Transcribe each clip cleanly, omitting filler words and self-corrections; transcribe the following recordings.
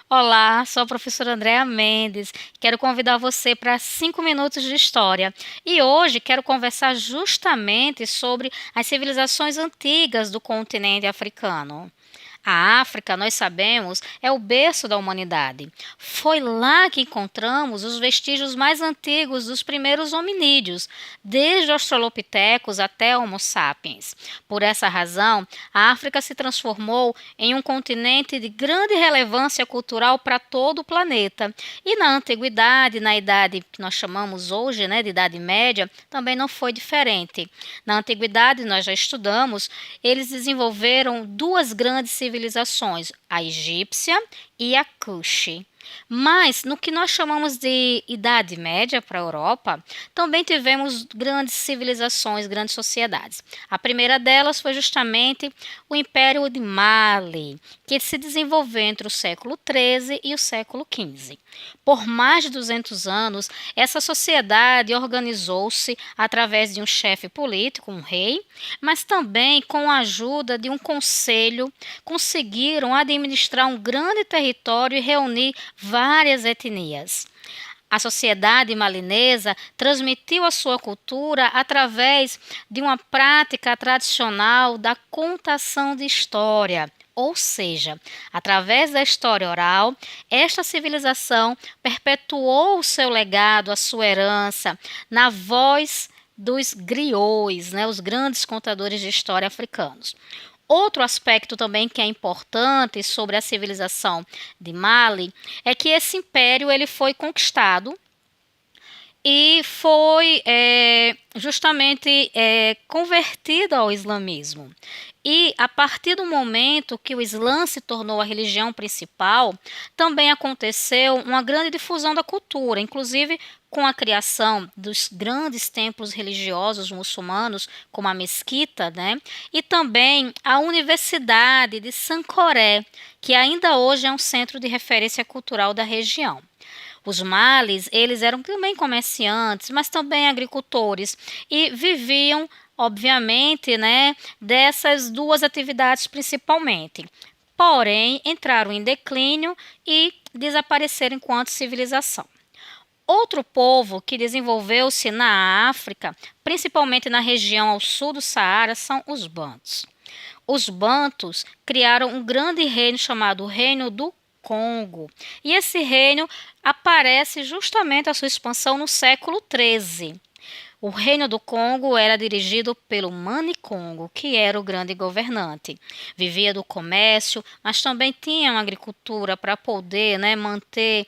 Olá, sou a professora Andréa Mendes. Quero convidar você para 5 minutos de história. E hoje quero conversar justamente sobre as civilizações antigas do continente africano. A África, nós sabemos, é o berço da humanidade. Foi lá que encontramos os vestígios mais antigos dos primeiros hominídeos, desde Australopithecus até Homo sapiens. Por essa razão, a África se transformou em um continente de grande relevância cultural para todo o planeta. E na antiguidade, na idade que nós chamamos hoje, de Idade Média, também não foi diferente. Na antiguidade, nós já estudamos, eles desenvolveram duas grandes civilizações, a egípcia e a Kush. Mas no que nós chamamos de Idade Média para a Europa, também tivemos grandes civilizações, grandes sociedades. A primeira delas foi justamente o Império de Mali, que se desenvolveu entre o século XIII e o século XV. Por mais de 200 anos, essa sociedade organizou-se através de um chefe político, um rei, mas também com a ajuda de um conselho, conseguiram administrar um grande território e reunir várias etnias. A sociedade malinesa transmitiu a sua cultura através de uma prática tradicional da contação de história. Ou seja, através da história oral, esta civilização perpetuou o seu legado, a sua herança, na voz dos griots, os grandes contadores de história africanos. Outro aspecto também que é importante sobre a civilização de Mali é que esse império ele foi conquistado e foi justamente convertido ao islamismo. E a partir do momento que o Islã se tornou a religião principal, também aconteceu uma grande difusão da cultura, inclusive com a criação dos grandes templos religiosos muçulmanos, como a mesquita, e também a Universidade de Sancoré, que ainda hoje é um centro de referência cultural da região. Os Malis, eles eram também comerciantes, mas também agricultores e viviam, obviamente, dessas duas atividades principalmente. Porém, entraram em declínio e desapareceram enquanto civilização. Outro povo que desenvolveu-se na África, principalmente na região ao sul do Saara, são os Bantos. Os Bantos criaram um grande reino chamado Reino do Congo. E esse reino aparece justamente a sua expansão no século XIII. O reino do Congo era dirigido pelo Mani Congo, que era o grande governante. Vivia do comércio, mas também tinha uma agricultura para poder manter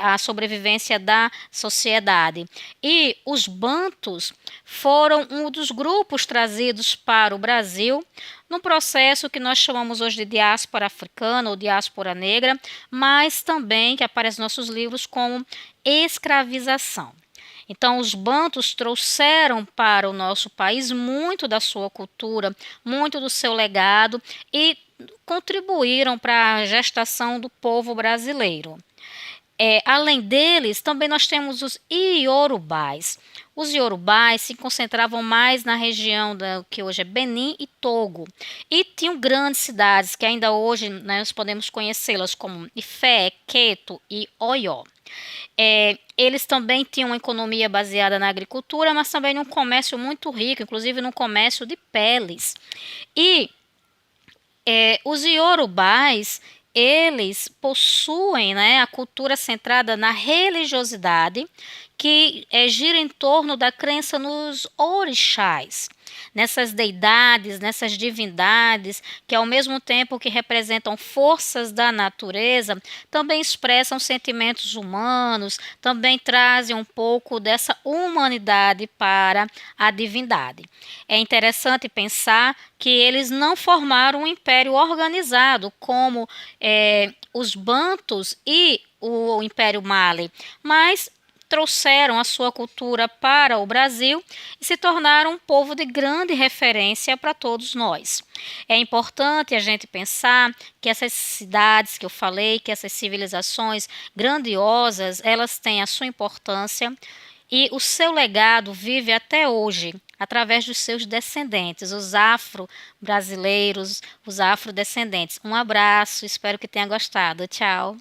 a sobrevivência da sociedade. E os Bantus foram um dos grupos trazidos para o Brasil num processo que nós chamamos hoje de diáspora africana ou diáspora negra, mas também que aparece nos nossos livros como escravização. Então, os bantus trouxeram para o nosso país muito da sua cultura, muito do seu legado e contribuíram para a gestação do povo brasileiro. Além deles, também nós temos os iorubais. Os iorubais se concentravam mais na região que hoje é Benin e Togo. E tinham grandes cidades, que ainda hoje nós podemos conhecê-las como Ifé, Queto e Oió. Eles também tinham uma economia baseada na agricultura, mas também num comércio muito rico, inclusive no comércio de peles. E os iorubais, eles possuem a cultura centrada na religiosidade, que gira em torno da crença nos orixás, nessas deidades, nessas divindades, que ao mesmo tempo que representam forças da natureza, também expressam sentimentos humanos, também trazem um pouco dessa humanidade para a divindade. É interessante pensar que eles não formaram um império organizado como os Bantus e o Império Mali, mas trouxeram a sua cultura para o Brasil e se tornaram um povo de grande referência para todos nós. É importante a gente pensar que essas cidades que eu falei, que essas civilizações grandiosas, elas têm a sua importância e o seu legado vive até hoje, através dos seus descendentes, os afro-brasileiros, os afrodescendentes. Um abraço, espero que tenha gostado. Tchau.